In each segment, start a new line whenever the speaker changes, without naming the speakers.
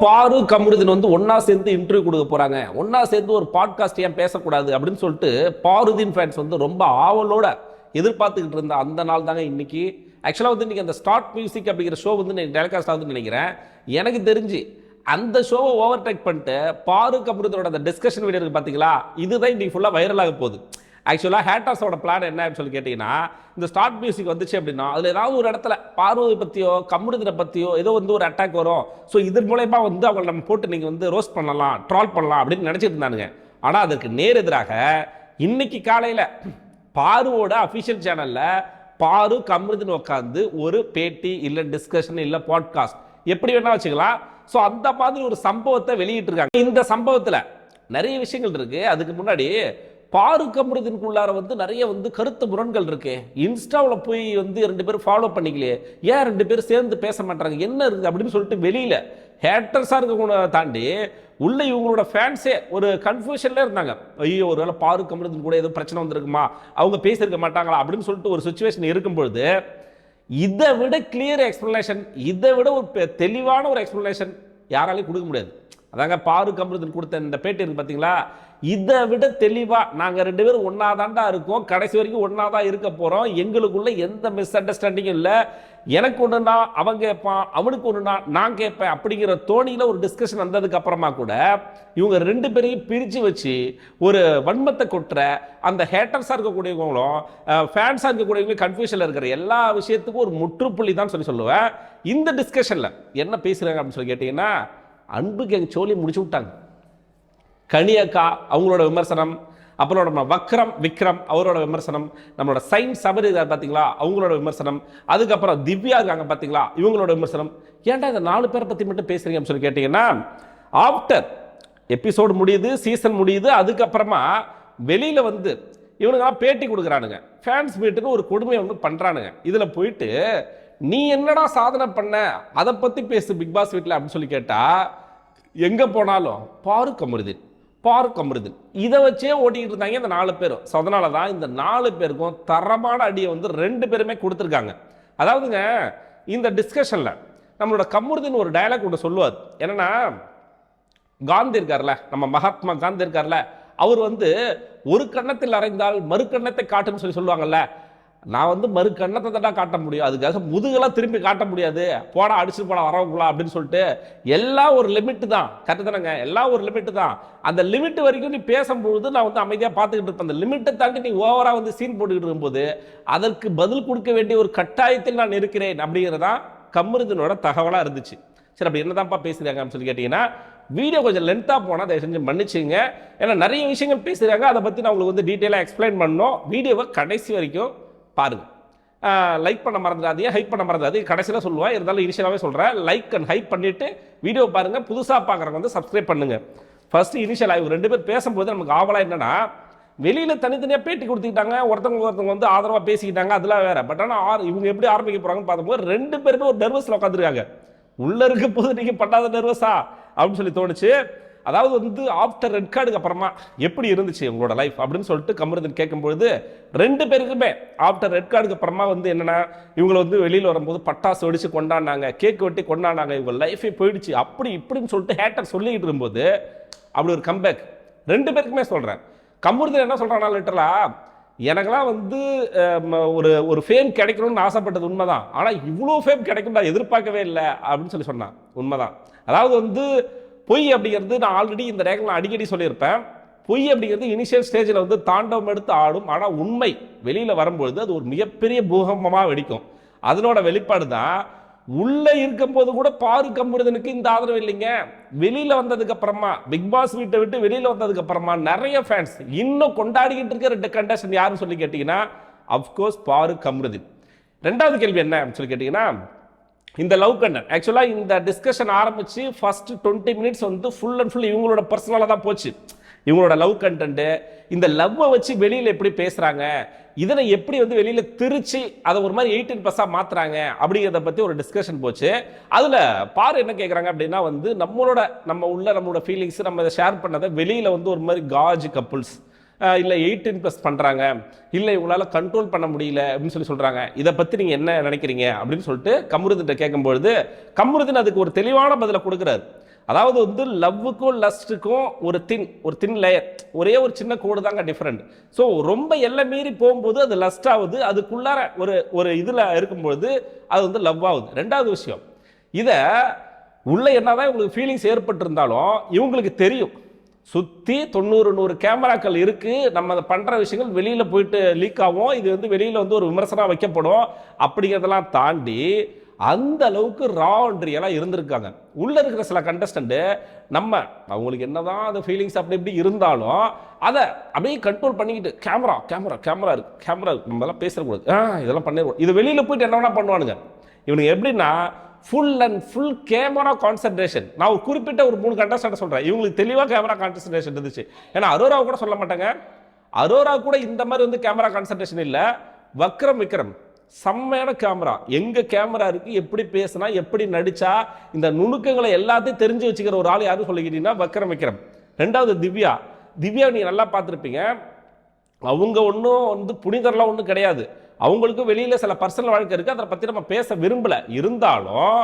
பாரு கமருதீன் வந்து ஒன்னா சேர்ந்து இன்டர்வியூ கொடுக்க போறாங்க, ஒன்னா சேர்ந்து ஒரு பாட்காஸ்ட் ஏன் பேசக்கூடாது அப்படின்னு சொல்லிட்டு பாருதீன் ஃபேன்ஸ் வந்து ரொம்ப ஆவலோட எதிர்பார்த்துக்கிட்டு இருந்த அந்த நாள் தாங்க இன்னைக்கு. ஆக்சுவலாக வந்து இன்னைக்கு அந்த ஸ்டார்ட் மியூசிக் அப்படிங்கிற ஷோ வந்து டெலிகாஸ்ட் ஆகுதுன்னு நினைக்கிறேன். எனக்கு தெரிஞ்சு அந்த ஷோவை ஓவர்டேக் பண்ணிட்டு பாரு கமருதீனோட அந்த டிஸ்கஷன் வீடியோ இருக்கு பார்த்தீங்களா, இதுதான் இன்னைக்கு ஃபுல்லாக வைரலாக போகுது. ஆக்சுவலாக ஹேட்டர்ஸோட பிளான் என்ன அப்படின்னு சொல்லி கேட்டிங்கன்னா, இந்த ஸ்டார்ட் மியூசிக் வந்துச்சு அப்படின்னா அதில் ஏதாவது ஒரு இடத்துல பார்வதி பற்றியோ கமருதீனை பற்றியோ ஏதோ வந்து ஒரு அட்டாக் வரும். ஸோ இதன் மூலயமா வந்து அவங்களை நம்ம போட்டு நீங்கள் வந்து ரோஸ்ட் பண்ணலாம், ட்ரால் பண்ணலாம் அப்படின்னு நினச்சிட்டு இருந்தானுங்க. ஆனால் அதற்கு நேர் எதிராக இன்னைக்கு காலையில் பாருவோட அஃபிஷியல் சேனலில் பாரு கமருதீன் உட்காந்து ஒரு பேட்டி இல்லை டிஸ்கஷன் இல்லை பாட்காஸ்ட் எப்படி வேணா வச்சுக்கலாம். ஸோ அந்த மாதிரி ஒரு சம்பவத்தை வெளியிட்டிருக்காங்க. இந்த சம்பவத்தில் நிறைய விஷயங்கள் இருக்கு. அதுக்கு முன்னாடி பாரு கமருதீனுக்குள்ளார வந்து நிறைய வந்து கருத்து முரண்கள் இருக்கு. இன்ஸ்டாவில் போய் வந்து 2 பேரும் ஃபாலோ பண்ணிக்கலையே, ஏன் 2 பேரும் சேர்ந்து பேச மாட்டாங்க, என்ன இருக்குது அப்படின்னு சொல்லிட்டு வெளியில ஹேட்டர்ஸாக இருக்கவங்க தாண்டி உள்ள இவங்களோட ஃபேன்ஸே ஒரு கன்ஃபியூஷன்ல இருந்தாங்க. ஐயோ ஒருவேளை பாரு கமருதீன் கூட ஏதோ பிரச்சனை வந்திருக்குமா, அவங்க பேசியிருக்க மாட்டாங்களா அப்படின்னு சொல்லிட்டு ஒரு சுச்சுவேஷன் இருக்கும்பொழுது இதை விட கிளியர் எக்ஸ்பிளனேஷன், இதை விட ஒரு தெளிவான ஒரு எக்ஸ்பிளனேஷன் யாராலையும் கொடுக்க முடியாது. அதாங்க பாரு கமருதீன் கொடுத்த இந்த பேட்டி இருக்கு பார்த்தீங்களா, இதை விட தெளிவாக நாங்கள் 2 பேரும் ஒன்றா தாண்டா இருக்கோம், கடைசி வரைக்கும் ஒன்றா தான் இருக்க போகிறோம், எங்களுக்குள்ள எந்த மிஸ் அண்டர்ஸ்டாண்டிங்கும் இல்லை, எனக்கு ஒன்றுனா அவன் கேட்பான், அவனுக்கு ஒன்றுனா நான் கேட்பேன் அப்படிங்கிற தோணியில் ஒரு டிஸ்கஷன் வந்ததுக்கு அப்புறமா கூட இவங்க 2 பேரையும் பிரித்து வச்சு ஒரு வன்மத்தை கொட்டுற அந்த ஹேட்டர்ஸாக இருக்கக்கூடியவங்களும் ஃபேன்ஸாக இருக்கக்கூடியவங்களும் கன்ஃபியூஷனில் இருக்கிற எல்லா விஷயத்துக்கும் ஒரு முற்றுப்புள்ளி தான் சொல்லுவேன். இந்த டிஸ்கஷனில் என்ன பேசுகிறாங்க அப்படின்னு சொல்லி கேட்டிங்கன்னா, அன்புக்கு எங்கள் சோழி முடிச்சு விட்டாங்க. கனியக்கா அவங்களோட விமர்சனம், அப்புறம் நம்ம விக்ரம் அவரோட விமர்சனம், நம்மளோட சைன் சபரி பார்த்தீங்களா அவங்களோட விமர்சனம், அதுக்கப்புறம் திவ்யா இருக்காங்க பார்த்தீங்களா இவங்களோட விமர்சனம். ஏன்டா இந்த 4 பேரை பற்றி மட்டும் பேசுறீங்க அப்படின்னு சொல்லி கேட்டீங்கன்னா, ஆஃப்டர் எபிசோடு முடியுது, சீசன் முடியுது, அதுக்கப்புறமா வெளியில வந்து இவனுங்கெல்லாம் பேட்டி கொடுக்குறானுங்க, ஃபேன்ஸ் மீட்டுன்னு ஒரு கொடுமையை வந்து பண்றானுங்க. இதுல போயிட்டு நீ என்னடா சாதனை பண்ண அதை பத்தி பேசு பிக் பாஸ் வீட்டில் அப்படின்னு சொல்லி கேட்டா, எங்க போனாலும் பாரு கமருதீன் இதை வச்சே ஓட்டிக்கிட்டு இருந்தாங்க இந்த 4 பேரும். ஸோ அதனால தான் இந்த 4 பேருக்கும் தரமான அடியை வந்து 2 பேருமே கொடுத்துருக்காங்க. அதாவதுங்க இந்த டிஸ்கஷன்ல நம்மளோட கமருதீன் ஒரு டயலாக் ஒன்று சொல்லுவார். என்னன்னா, காந்தி இருக்கார்ல, நம்ம மகாத்மா காந்தி இருக்கார்ல, அவர் வந்து ஒரு கன்னத்தில் அறைந்தால் மறு கன்னத்தை காட்டுன்னு சொல்லுவாங்கல்ல, நான் வந்து மறு கண்ணத்தை தான் காட்ட முடியும், அதுக்காக முதுகெல்லாம் திரும்பி காட்ட முடியாது, போடா அடிச்சுட்டு போடா வரவங்களா அப்படின்னு சொல்லிட்டு எல்லாம் ஒரு லிமிட் தான். கரெக்டு தானேங்க, எல்லாம் ஒரு லிமிட் தான். அந்த லிமிட் வரைக்கும் நீ பேசும்பொழுது நான் வந்து அமைதியாக பார்த்துக்கிட்டு இருப்பேன். அந்த லிமிட்டை தாண்டி நீ ஓவராக வந்து சீன் போட்டுக்கிட்டு இருக்கும்போது அதற்கு பதில் கொடுக்க வேண்டிய ஒரு கட்டாயத்தில் நான் இருக்கிறேன் அப்படிங்கிறதான் கமருதீனோட தகவலாக இருந்துச்சு. சரி, அப்படி என்னதான்ப்பா பேசுகிறாங்க அப்படின்னு சொல்லி கேட்டிங்கன்னா, வீடியோ கொஞ்சம் லென்த்தாக போனால் தயவு செஞ்சு மன்னிச்சுங்க. ஏன்னா நிறைய விஷயங்கள் பேசுகிறாங்க, அதை பற்றி நான் உங்களுக்கு வந்து டீட்டெயிலாக எக்ஸ்பிளைன் பண்ணணும். வீடியோவை கடைசி வரைக்கும் பாருங்க. லைக் பண்ண மறந்துடாதீங்க, ஹைப் பண்ண மறந்துடாதீங்க. கடைசியில் சொல்லுவேன், இருந்தாலும் இனிஷியலாகவே சொல்கிறேன், லைக் அண்ட் ஹைப் பண்ணிட்டு வீடியோ பாருங்க. புதுசாக பார்க்குறவங்க வந்து சப்ஸ்கிரைப் பண்ணுங்க. ஃபர்ஸ்ட் இனிஷியலாக இவங்க 2 பேர் பேசும்போது நமக்கு ஆவலாக என்னன்னா, வெளியில் தனித்தனியாக பேட்டி கொடுத்துக்கிட்டாங்க, ஒருத்தவங்க வந்து ஆதரவாக பேசிக்கிட்டாங்க, அதெல்லாம் வேற. பட் ஆனால் இவங்க எப்படி ஆரம்பிக்க போகிறாங்கன்னு பார்க்கும்போது 2 பேருமே ஒரு நர்வஸில் உட்காந்துருக்காங்க. உள்ள இருக்க போது நீங்கள் பண்ணாத நர்வஸா அப்படின்னு சொல்லி தோணுச்சு. அதாவது வந்து ஆஃப்டர் ரெட் கார்டுக்கு அப்புறமா எப்படி இருந்துச்சு உங்களோட லைஃப் அப்படின்னு சொல்லிட்டு கமருதீன் கேட்கும்பொழுது 2 பேருக்குமே ஆஃப்டர் ரெட் கார்டுக்கு அப்புறமா வந்து என்னன்னா, இவங்களை வந்து வெளியில் வரும்போது பட்டாசு வெடிச்சு கொண்டாடினாங்க, கேக் வெட்டி கொண்டாடினாங்க, இவங்க லைஃபே போயிடுச்சு அப்படி இப்படின்னு சொல்லிட்டு ஹேட்டர் சொல்லிக்கிட்டு இருக்கும்போது அப்படி ஒரு கம்பேக் 2 பேருக்குமே சொல்கிறேன். கமருதீன் என்ன சொல்கிறானா, லிட்டரலா எனக்கெல்லாம் வந்து ஒரு ஃபேம் கிடைக்கணும்னு ஆசைப்பட்டது உண்மைதான், ஆனால் இவ்வளோ ஃபேம் கிடைக்கும் நான் எதிர்பார்க்கவே இல்லை அப்படின்னு சொன்னான். உண்மைதான். அதாவது வந்து பொய் அப்படிங்கிறது நான் ஆல்ரெடி இந்த ரேங்கில் நான் அடிக்கடி சொல்லியிருப்பேன். பொய் அப்படிங்கிறது இனிஷியல் ஸ்டேஜில் வந்து தாண்டவம் எடுத்து ஆடும், ஆனால் உண்மை வெளியில் வரும்பொழுது அது ஒரு மிகப்பெரிய பூகம்பமாக வெடிக்கும். அதனோட வெளிப்பாடு தான் உள்ளே இருக்கும்போது கூட பாரு கமருதீனுக்கு இந்த ஆதரவு இல்லைங்க. வெளியில் வந்ததுக்கு அப்புறமா பிக் பாஸ் வீட்டை விட்டு வெளியில் வந்ததுக்கு அப்புறமா நிறைய ஃபேன்ஸ் இன்னும் கொண்டாடிக்கிட்டு இருக்க 2 கண்டஸ்டன்ட் யாருன்னு சொல்லி கேட்டிங்கன்னா, அஃப்கோர்ஸ் பாரு கமருதீன். 2வது கேள்வி என்ன அப்படின்னு சொல்லி கேட்டிங்கன்னா, இந்த லவ் கண்டென்ட் ஆக்சுவலாக இந்த டிஸ்கஷன் ஆரம்பிச்சு ஃபர்ஸ்ட் 20 மினிட்ஸ் வந்து ஃபுல் அண்ட் ஃபுல் இவங்களோட பர்சனலாக தான் போச்சு. இவங்களோட லவ் கண்டென்ட், இந்த லவ்வை வச்சு வெளியில் எப்படி பேசுகிறாங்க, இதனை எப்படி வந்து வெளியில் திரிச்சு அதை ஒரு மாதிரி 18+ மாற்றுறாங்க அப்படிங்கிறத பற்றி ஒரு டிஸ்கஷன் போச்சு. அதில் பாரு என்ன கேட்குறாங்க அப்படின்னா, வந்து நம்மளோட ஃபீலிங்ஸ் நம்ம இதை ஷேர் பண்ணதை வெளியில் வந்து ஒரு மாதிரி காஜ் கப்புள்ஸ் இல்லை 18+ பண்ணுறாங்க, இல்லை இவங்களால கண்ட்ரோல் பண்ண முடியல அப்படின்னு சொல்கிறாங்க. இதை பற்றி நீங்கள் என்ன நினைக்கிறீங்க அப்படின்னு சொல்லிட்டு கமருதீன் கேட்கும்பொழுது கமருதீன் அதுக்கு ஒரு தெளிவான பதிலை கொடுக்குறாரு. அதாவது வந்து லவ்வுக்கும் லஸ்ட்டுக்கும் ஒரு தின் லேயர், ஒரே ஒரு சின்ன கோடு தாங்க டிஃப்ரெண்ட். ஸோ ரொம்ப எல்லை மீறி போகும்போது அது லஸ்ட் ஆகுது, அதுக்குள்ளார ஒரு இதில் இருக்கும்போது அது வந்து லவ் ஆகுது. ரெண்டாவது விஷயம், இதை உள்ள என்னதான் இவங்களுக்கு ஃபீலிங்ஸ் ஏற்பட்டிருந்தாலும் இவங்களுக்கு தெரியும் சுற்றி 90-100 கேமராக்கள் இருக்கு, நம்ம அதை பண்ற விஷயங்கள் வெளியில போயிட்டு லீக் ஆகும், இது வந்து வெளியில வந்து ஒரு விமர்சனம் வைக்கப்படும் அப்படிங்கிறதெல்லாம் தாண்டி அந்த அளவுக்கு ரா அண்ட் ரியலா இருந்திருக்காங்க. உள்ள இருக்கிற சில கண்டஸ்டன்ட் அவங்களுக்கு என்னதான் அந்த ஃபீலிங்ஸ் அப்படி இப்படி இருந்தாலும் அதை அப்படியே கண்ட்ரோல் பண்ணிக்கிட்டு கேமரா கேமரா கேமரா இருக்கு, கேமரா இருக்கு, நம்ம எல்லாம் பேசக்கூடாது, இதெல்லாம் பண்ணிடுவோம், இது வெளியில போயிட்டு என்ன வேணா பண்ணுவானுங்க. இவனுக்கு எப்படின்னா full and full camera concentration. நான் ஒரு குறிப்பிட்ட ஒரு 3 கண்டஸ்டன்ட் சொல்றேன், இவங்களுக்கு தெளிவா கேமரா கான்சென்ட்ரேஷன் இருந்துச்சு. ஏன்னா அரோராவை கூட சொல்ல மாட்டாங்க, அரோரா கூட இந்த மாதிரி வந்து கேமரா கான்சென்ட்ரேஷன் இல்ல. விக்ரம் செம்மையான கேமரா, எங்க கேமரா இருக்கு, எப்படி பேசினா எப்படி நடிச்சா இந்த நுணுக்கங்களை எல்லாத்தையும் தெரிஞ்சு வச்சுக்கிற ஒரு ஆள் யாரும் சொல்லிக்கிட்டீங்கன்னா விக்ரம். ரெண்டாவது திவ்யா நீங்க நல்லா பார்த்துருப்பீங்க, அவங்க ஒன்றும் வந்து புனிதர்லாம் ஒன்றும் கிடையாது, அவங்களுக்கு வெளியில சில பர்சனல் வாழ்க்கை இருக்கு, அதை பத்தி நம்ம பேச விரும்பல. இருந்தாலும்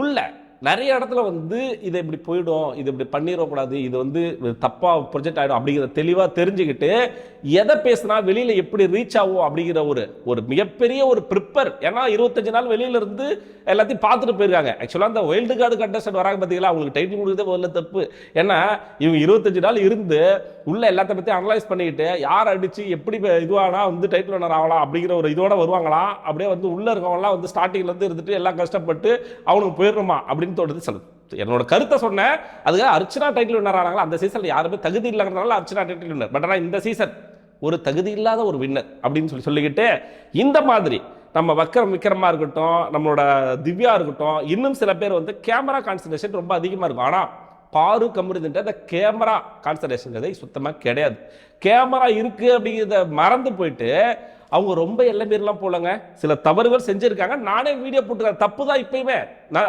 உள்ள நிறைய இடத்துல வந்து இதை இப்படி போயிடும், இது இப்படி பண்ணிடக்கூடாது, இது வந்து தப்பா ப்ரொஜெக்ட் ஆகிடும் அப்படிங்கிறத தெளிவாக தெரிஞ்சுக்கிட்டு எதை பேசினா வெளியில எப்படி ரீச் ஆகும் அப்படிங்கிற ஒரு மிகப்பெரிய ஒரு ப்ரிப்பர். ஏன்னா 25 நாள் வெளியில இருந்து எல்லாத்தையும் பார்த்துட்டு போயிருக்காங்க. ஆக்சுவலாக அந்த வைல்டு கார்டு கண்டஸ்டன்ட் வராங்க பார்த்தீங்களா, அவங்களுக்கு டைட்டில் கொடுக்குறதே முதல்ல தப்பு. ஏன்னா இவங்க 25 நாள் இருந்து உள்ள எல்லாத்த பற்றி அனலைஸ் பண்ணிக்கிட்டு யார் அடிச்சு எப்படி இதுவானா வந்து டைட்டில் வினர் ஆகலாம் அப்படிங்கிற ஒரு இதோட வருவாங்களாம். அப்படியே வந்து உள்ள இருக்கவங்கலாம் வந்து ஸ்டார்டிங்ல இருந்து இருந்துட்டு எல்லாம் கஷ்டப்பட்டு அவனுக்கு போயிடணுமா அப்படின்னு தோணுது. என்னோட கருத்தை சொன்னேன். அதுக்காக அர்ச்சனா டைட்டில் வின்னர் ஆனாங்களா, அந்த சீசன்ல யாருமே தகுதி இல்லைங்கிறதுனால அர்ச்சனா டைட்டில் வின்னர். பட் ஆனால் இந்த சீசன் ஒரு தகுதி இல்லாத ஒரு வின்னர் அப்படின்னு சொல்லிக்கிட்டு இந்த மாதிரி நம்ம விக்ரமா இருக்கட்டும், நம்மளோட திவ்யா இருக்கட்டும், இன்னும் சில பேர் வந்து கேமரா கான்சன்ட்ரேஷன் ரொம்ப அதிகமாக இருக்கும். ஆனால் பாரு கமருதுன்ற அந்த கேமரா கான்சன்ட்ரேஷன் சுத்தமாக கிடையாது. கேமரா இருக்கு அப்படிங்கிறத மறந்து போயிட்டு அவங்க ரொம்ப எல்லாம் போலங்க, சில தவறுகள் செஞ்சிருக்காங்க. நானே வீடியோ போட்டுருக்கேன், தப்பு தான். இப்பயுமே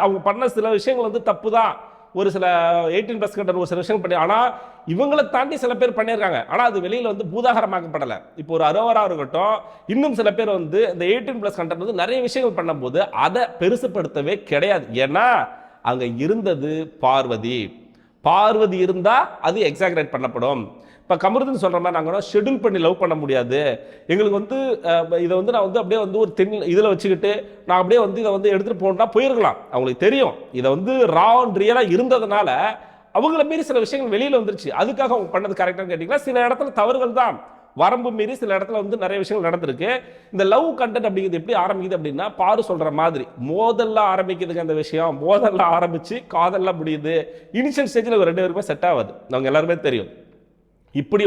அவங்க பண்ண சில விஷயங்கள் வந்து தப்பு தான். ஒரு சில 18+ கண்டர் ஒரு சில விஷயம் பண்ணி, ஆனா இவங்களை தாண்டி சில பேர் பண்ணியிருக்காங்க. ஆனா அது வெளியில வந்து பூதாகரமாக்கப்படலை. இப்போ ஒரு அரோவரா இருக்கட்டும், இன்னும் சில பேர் வந்து இந்த 18+ கண்டர் வந்து நிறைய விஷயங்கள் பண்ணும்போது அதை பெருசுப்படுத்தவே கிடையாது. ஏன்னா அங்க இருந்தது பார்வதி இருந்தா அது எக்ஸாகரேட் பண்ணப்படும். இப்போ கமருதன் சொல்ற மாதிரி நாங்கள் ஷெட்யூல் பண்ணி லவ் பண்ண முடியாது, எங்களுக்கு வந்து இதை வந்து நான் வந்து அப்படியே வந்து ஒரு இதில் வச்சுக்கிட்டு நான் அப்படியே வந்து இதை வந்து எடுத்துகிட்டு போனா போயிருக்கலாம். அவங்களுக்கு தெரியும் இதை வந்து ரா அண்ட் ரியலாக இருந்ததுனால அவங்கள மீறி சில விஷயங்கள் வெளியில் வந்துருச்சு. அதுக்காக அவங்க பண்ணது கரெக்டானு கேட்டிங்கன்னா சில இடத்துல தவறுகள் தான், வரம்பு மீறி சில இடத்துல வந்து நிறைய விஷயங்கள் நடந்திருக்கு. இந்த லவ் கண்டென்ட் அப்படிங்கிறது எப்படி ஆரம்பிக்குது அப்படின்னா பாரு சொல்ற மாதிரி மோதல்லாம் ஆரம்பிக்குதுங்க. அந்த விஷயம் மோதல்லாம் ஆரம்பிச்சு காதல்லாம் முடியுது. இனிஷியல் ஸ்டேஜில் 2 பேருமே செட் ஆகாது, அவங்க எல்லாருமே தெரியும். இப்படி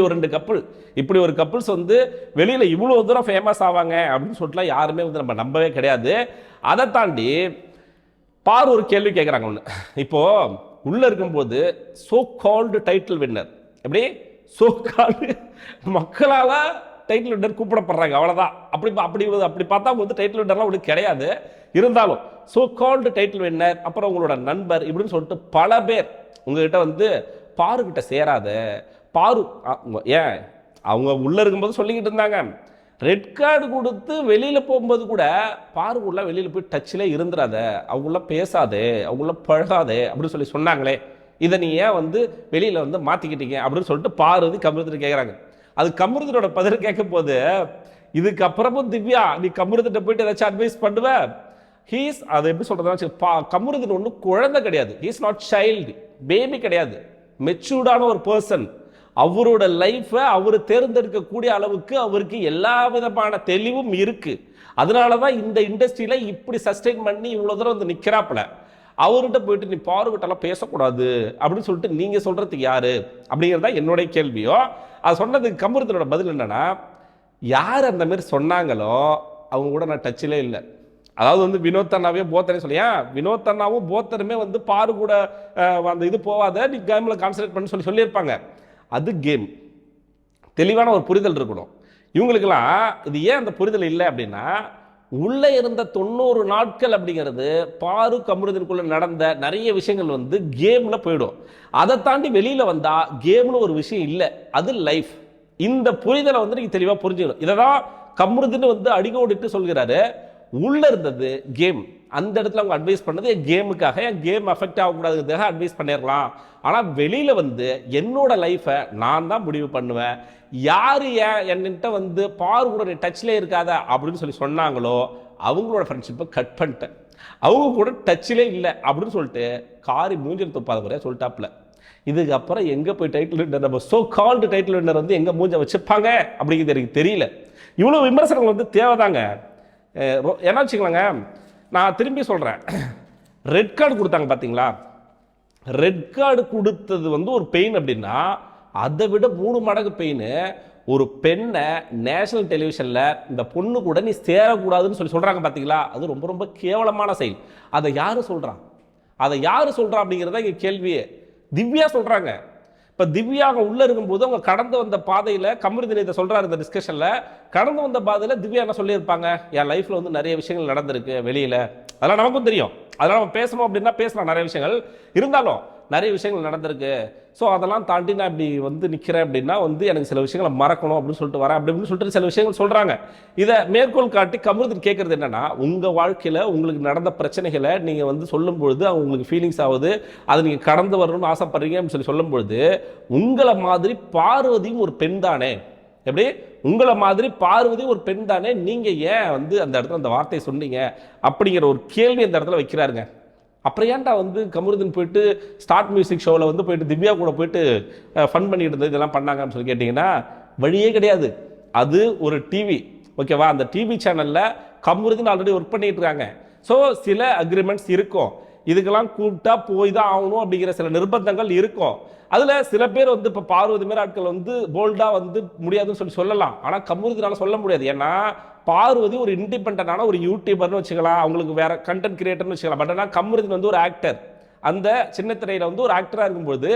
ஒரு கப்புள்ஸ் வந்து வெளியில இவ்வளவு தூரம் ஃபேமஸ் ஆவாங்க அப்படின்னு சொல்லிட்டு யாருமே வந்து நம்ம நம்பவே கிடையாது. அதை தாண்டி பாரு ஒரு கேள்வி கேட்குறாங்க ஒன்று. இப்போ உள்ள இருக்கும்போது சோ கால்டு டைட்டில் வின்னர், எப்படி சோ கால்டு மக்களால டைட்டில் வின்னர் கூப்பிடப்படுறாங்க, அவ்வளவுதான். அப்படி பார்த்தா வந்து டைட்டில் வின்னர்லாம் ஒன்று கிடையாது. இருந்தாலும் சோ கால்டு டைட்டில் வின்னர், அப்புறம் உங்களோட நண்பர் இப்படின்னு சொல்லிட்டு பல பேர் உங்ககிட்ட வந்து பாரு கிட்ட சேராத, பாரு ஏன் அவங்க உள்ள இருக்கும்போது சொல்லிக்கிட்டு இருந்தாங்க, ரெட் கார்டு கொடுத்து வெளியில போகும்போது கூட பாருக்குள்ள வெளியில போய் டச்சிலே இருந்துடாத, அவங்கள பேசாதே, அவங்கள பழகாதே அப்படின்னு சொல்லி சொன்னாங்களே, இதை நீ ஏன் வந்து வெளியில வந்து மாத்திக்கிட்டீங்க அப்படின்னு சொல்லிட்டு பார்வதி கமருதன் கேட்குறாங்க. அது கமருதனோட பதில் கேட்கும் போது, இதுக்கப்புறமும் திவ்யா நீ கமருதன்ட்ட போயிட்டு ஏதாச்சும் அட்வைஸ் பண்ணுவ, அதை எப்படி சொல்றதுன்னா கமருதன் ஒன்றும் குழந்தை கிடையாது, ஹீஸ் நாட் சைல்டு, பேபி கிடையாது, மெச்சூர்டான ஒரு பர்சன். அவரோட லைஃபை அவர் தேர்ந்தெடுக்கக்கூடிய அளவுக்கு அவருக்கு எல்லா விதமான தெளிவும் இருக்கு. அதனாலதான் இந்த இண்டஸ்ட்ரியில இப்படி சஸ்டெயின் பண்ணி இவ்வளவு தூரம் வந்து நிக்கிறாப்புல. அவர்கிட்ட போயிட்டு நீ பாருகிட்டலாம் பேசக்கூடாது அப்படின்னு சொல்லிட்டு நீங்க சொல்றதுக்கு யாரு அப்படிங்கிறதா என்னுடைய கேள்வியோ. அது சொன்னதுக்கு கமருதனோட பதில் என்னன்னா, யார் அந்த மாதிரி சொன்னாங்களோ அவங்க கூட நான் டச்சிலே இல்லை. அதாவது வந்து வினோத் அண்ணாவே போத்தனே சொல்லியா, வினோத் அண்ணாவும் போத்தனுமே வந்து பாரு கூட அந்த இது போவாத, நீ கேம்ல கான்சன்ட்ரேட் பண்ணி சொல்லியிருப்பாங்க. அது கேம், தெளிவான ஒரு புரிதல் இருக்கணும். இவங்களுக்கெல்லாம் இது ஏன் அந்த புரிதல் இல்லை அப்படின்னா, உள்ள இருந்த 90 நாட்கள் அப்படிங்கிறது பாரு கமருதனுக்குள்ள நடந்த நிறைய விஷயங்கள் வந்து கேம்ல போயிடும். அதை தாண்டி வெளியில வந்தா கேம்னு ஒரு விஷயம் இல்லை, அது லைஃப். இந்த புரிதலை வந்து நீங்க தெளிவா புரிஞ்சுக்கணும். இதைதான் கமருதன் வந்து அடிக்கோடிட்டு சொல்கிறாரு, உள்ள இருந்தது கேம், அந்த இடத்துல அவங்க அட்வைஸ் பண்ணது என் கேமுக்காக, என் கேம் அஃபெக்ட் ஆகக்கூடாதுக்காக அட்வைஸ் பண்ணிடலாம். ஆனால் வெளியில் வந்து என்னோட லைஃப்பை நான் தான் முடிவு பண்ணுவேன். யார் என்கிட்ட வந்து பாரு கூட நீ டச்சிலே இருக்காத அப்படின்னு சொல்லி சொன்னாங்களோ அவங்களோட ஃப்ரெண்ட்ஷிப்பை கட் பண்ணிட்டேன். அவங்க கூட டச்சிலே இல்லை அப்படின்னு சொல்லிட்டு காரி மூஞ்சில் துப்பாத முறையாக சொல்லிட்டாப்புல. இதுக்கப்புறம் எங்கே போய் டைட்டில் வின்னர், நம்ம சோ கால்டு டைட்டில் வின்னர் வந்து எங்கே மூஞ்ச வச்சுப்பாங்க அப்படிங்கிறது எனக்கு தெரியல. இவ்வளோ விமர்சனங்கள் வந்து தேவைதாங்க. என்ன வச்சுக்கலாங்க, நான் திரும்பி சொல்கிறேன், ரெட் கார்டு கொடுத்தாங்க பார்த்தீங்களா, ரெட் கார்டு கொடுத்தது வந்து ஒரு பெயின் அப்படின்னா அதை விட 3 மடங்கு பெயின் ஒரு பெண்ணை நேஷனல் டெலிவிஷனில் இந்த பொண்ணு கூட நீ சேரக்கூடாதுன்னு சொல்லி சொல்கிறாங்க பார்த்தீங்களா, அது ரொம்ப ரொம்ப கேவலமான செயல். அதை யார் சொல்கிறா, அதை யார் சொல்கிறா அப்படிங்கிறத இங்கே கேள்வியே. திவ்யா சொல்கிறாங்க. இப்போ திவ்யா அவங்க உள்ளே இருக்கும்போது அவங்க கடந்து வந்த பாதையில் கமருதீன் இதை சொல்கிறாரு இந்த டிஸ்கஷனில். கடந்து வந்த பாதையில் திவ்யா என்ன சொல்லியிருப்பாங்க, என் லைஃப்பில் வந்து நிறைய விஷயங்கள் நடந்திருக்கு வெளியில், அதெல்லாம் நமக்கும் தெரியும், அதெல்லாம் நம்ம பேசணும் அப்படின்னா பேசலாம், நிறைய விஷயங்கள் இருந்தாலும் நிறைய விஷயங்கள் நடந்திருக்கு. ஸோ அதெல்லாம் தாண்டி நான் இப்படி வந்து நிற்கிறேன் அப்படின்னா வந்து எனக்கு சில விஷயங்களை மறக்கணும் அப்படின்னு சொல்லிட்டு வரேன் அப்படின்னு சொல்லிட்டு சில விஷயங்கள் சொல்கிறாங்க. இதை மேற்கோள் காட்டி கமருதீன் கேட்குறது என்னன்னா, உங்கள் வாழ்க்கையில் உங்களுக்கு நடந்த பிரச்சனைகளை நீங்கள் வந்து சொல்லும்பொழுது உங்களுக்கு ஃபீலிங்ஸ் ஆகுது, அதை நீங்கள் கடந்து வரணும்னு ஆசைப்படுறீங்க அப்படின்னு சொல்லி சொல்லும்பொழுது, உங்களை மாதிரி பார்வதியும் ஒரு பெண் தானே, எப்படி உங்களை மாதிரி பார்வதியும் ஒரு பெண் தானே, நீங்கள் ஏன் வந்து அந்த இடத்துல அந்த வார்த்தையை சொன்னீங்க அப்படிங்கிற ஒரு கேள்வி அந்த இடத்துல வைக்கிறாருங்க. அப்புறம் ஏன்டா வந்து கமருதீன் போயிட்டு ஸ்டார்ட் மியூசிக் ஷோவில் வந்து போயிட்டு திவ்யா கூட போயிட்டு ஃபன் பண்ணிட்டு இருந்தது இதெல்லாம் பண்ணாங்கன்னு சொல்லி கேட்டிங்கன்னா வழியே கிடையாது. அது ஒரு டிவி, ஓகேவா, அந்த டிவி சேனலில் கமருதீன் ஆல்ரெடி ஒர்க் பண்ணிட்டு இருக்காங்க. ஸோ சில அக்ரிமெண்ட்ஸ் இருக்கும், இதுக்கெல்லாம் கூப்பிட்டா போய் தான் ஆகணும் அப்படிங்கிற சில நிர்பந்தங்கள் இருக்கும். அதில் சில பேர் வந்து இப்போ பார்வதி மாரி ஆட்கள் வந்து போல்டாக வந்து முடியாதுன்னு சொல்லலாம். ஆனால் கமருதீனால சொல்ல முடியாது. ஏன்னா பார்வதி ஒரு இண்டிபெண்டன்டான ஒரு யூடியூபர்னு வச்சுக்கலாம், அவங்களுக்கு வேற கண்டென்ட் கிரியேட்டர்னு வச்சுக்கலாம். பட் ஆனால் கமருதீன் வந்து ஒரு ஆக்டர், அந்த சின்ன திரையில வந்து ஒரு ஆக்டராக இருக்கும்போது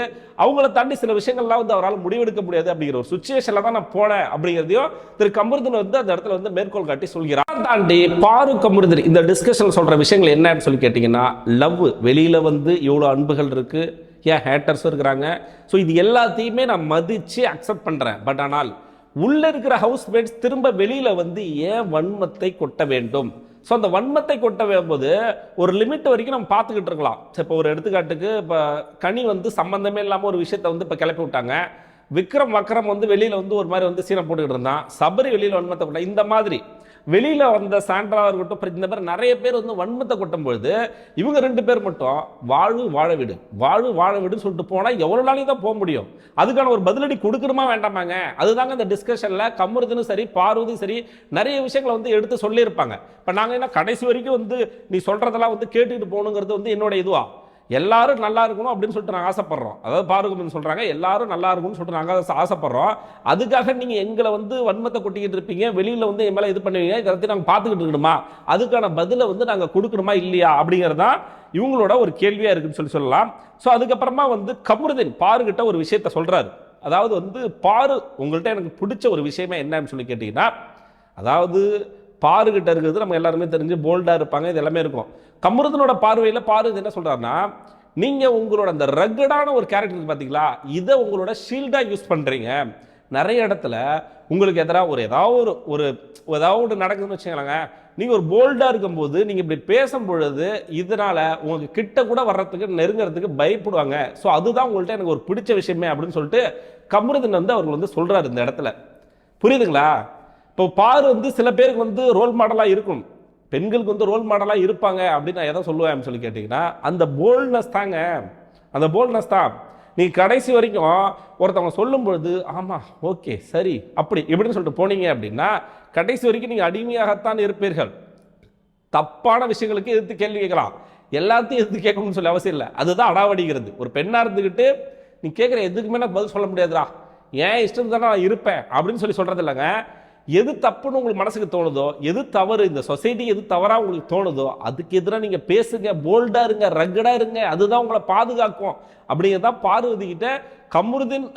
அவங்கள தாண்டி சில விஷயங்கள்லாம் வந்து அவரால் முடிவெடுக்க முடியாது அப்படிங்கிற ஒரு சுச்சுவேஷன்ல தான் நான் போனேன் அப்படிங்கிறதையும் திரு கமருதீன் வந்து அந்த இடத்துல வந்து மேற்கோள் காட்டி சொல்கிறார். தாண்டி பாரு கமருதீன் இந்த டிஸ்கஷன் சொல்ற விஷயங்கள் என்னன்னு சொல்லி கேட்டீங்கன்னா, லவ் வெளியில வந்து இவ்வளோ அன்புகள் இருக்கு, ஏன் ஹேட்டர்ஸும் இருக்கிறாங்க. ஸோ இது எல்லாத்தையுமே நான் மதித்து அக்செப்ட் பண்ணுறேன். பட் ஆனால் உள்ளே இருக்கிற ஹவுஸ்மேட்ஸ் திரும்ப வெளியில் வந்து ஏன் வன்மத்தை கொட்ட வேண்டும்? ஸோ அந்த வன்மத்தை கொட்ட வரும்போது ஒரு லிமிட் வரைக்கும் நம்ம பார்த்துக்கிட்டு இருக்கலாம். இப்போ ஒரு எடுத்துக்காட்டுக்கு இப்போ கனி வந்து சம்மந்தமே இல்லாமல் ஒரு விஷயத்தை வந்து இப்போ கிளப்பி விட்டாங்க. விக்ரம் வக்ரம் வந்து வெளியில் வந்து ஒரு மாதிரி வந்து சீனை போட்டுக்கிட்டு இருந்தான், சபரி வெளியில் வன்மத்தை கொட்ட. இந்த மாதிரி வெளியில் வந்த சாண்ட்ராவாக இருக்கட்டும், இந்த மாதிரி நிறைய பேர் வந்து வன்மத்தை கொட்டும் பொழுது இவங்க 2 பேர் மட்டும் வாழு வாழ விடு வாழு வாழ விடுன்னு சொல்லிட்டு போனால் எவ்வளோ நாளைக்கு தான் போக முடியும்? அதுக்கான ஒரு பதிலடி கொடுக்கணுமா வேண்டாமாங்க? அதுதாங்க இந்த டிஸ்கஷனில் கமருதீனும் சரி பார்வதியும் சரி நிறைய விஷயங்களை வந்து எடுத்து சொல்லியிருப்பாங்க. இப்போ நாங்கள் என்ன கடைசி வரைக்கும் வந்து நீ சொல்கிறதெல்லாம் வந்து கேட்டுக்கிட்டு போகணுங்கிறது வந்து என்னோட இதுவா? எல்லாரும் நல்லா இருக்கணும் அப்படின்னு சொல்லிட்டு நாங்கள் ஆசைப்படுறோம். அதாவது பார்வதி சொல்கிறாங்க எல்லாரும் நல்லா இருக்கணும்னு சொல்லிட்டு நாங்கள் ஆசைப்படுறோம். அதுக்காக நீங்கள் எங்களை வந்து வன்மத்தை கொட்டிக்கிட்டு இருப்பீங்க, வெளியில் வந்து என் மேலே இது பண்ணுவீங்க, இதை நாங்கள் பார்த்துக்கிட்டு இருக்கணுமா? அதுக்கான பதிலை வந்து நாங்கள் கொடுக்கணுமா இல்லையா அப்படிங்கிறது தான் இவங்களோட ஒரு கேள்வியாக இருக்குன்னு சொல்லலாம். ஸோ அதுக்கப்புறமா வந்து கமருதீன் பாருகிட்ட ஒரு விஷயத்த சொல்கிறாரு. அதாவது வந்து பாரு உங்கள்கிட்ட எனக்கு பிடிச்ச ஒரு விஷயமே என்னன்னு சொல்லி கேட்டிங்கன்னா, அதாவது பாருகிட்ட இருக்கிறது நம்ம எல்லாருமே தெரிஞ்சு போல்டாக இருப்பாங்க, இது எல்லாமே இருக்கும். கமருதீனோட பார்வையில் பாரு என்ன சொல்கிறாருன்னா, நீங்கள் உங்களோட அந்த ரக்கடான ஒரு கேரக்டருக்கு பார்த்தீங்களா, இதை உங்களோட ஷீல்டாக யூஸ் பண்ணுறீங்க. நிறைய இடத்துல உங்களுக்கு எதிராக ஏதாவது நடக்குதுன்னு வச்சுக்கலாங்க, நீங்கள் ஒரு போல்டாக இருக்கும்போது நீங்கள் இப்படி பேசும் பொழுது இதனால் உங்களுக்கு கிட்ட கூட வர்றதுக்கு நெருங்கிறதுக்கு பயப்படுவாங்க. ஸோ அதுதான் உங்கள்கிட்ட எனக்கு ஒரு பிடிச்ச விஷயமே அப்படின்னு சொல்லிட்டு கமருதீன் வந்து அவர்கள் வந்து சொல்கிறார் இந்த இடத்துல. புரியுதுங்களா? இப்போ பாரு வந்து சில பேருக்கு வந்து ரோல் மாடலாக இருக்கும், பெண்களுக்கு வந்து ரோல் மாடலாக இருப்பாங்க அப்படின்னு நான் எதை சொல்லுவேன் சொல்லி கேட்டிங்கன்னா, அந்த போல்ட்னஸ் தாங்க, அந்த போல்ட்னஸ் தான். நீங்கள் கடைசி வரைக்கும் ஒருத்தவங்க சொல்லும் பொழுது ஆமாம் ஓகே சரி அப்படி இப்படின்னு சொல்லிட்டு போனீங்க அப்படின்னா கடைசி வரைக்கும் நீங்கள் அடிமையாகத்தான் இருப்பீர்கள். தப்பான விஷயங்களுக்கு எதிர்த்து கேள்வி கேட்கலாம், எல்லாத்தையும் எதிர்த்து கேட்கணும்னு சொல்லி அவசியம் இல்லை. அதுதான் அடாவடிக்கிறது. ஒரு பெண்ணாக இருந்துக்கிட்டு நீ கேட்குற எதுக்குமே நான் பதில் சொல்ல முடியாதுடா, ஏன் இஷ்டம் தானே நான் இருப்பேன் அப்படின்னு சொல்லி சொல்கிறது இல்லைங்க. எது தப்புன்னு உங்களுக்கு மனசுக்கு தோணுதோ, எது தவறு, இந்த சொசைட்டி எது தவறாக உங்களுக்கு தோணுதோ அதுக்கு எதிராக நீங்கள் பேசுங்க, போல்டாக இருங்க, ரக்கடாக இருங்க, அதுதான் உங்களை பாதுகாக்கும் அப்படிங்கிறதான் பார்வதி கிட்ட கமருதீன்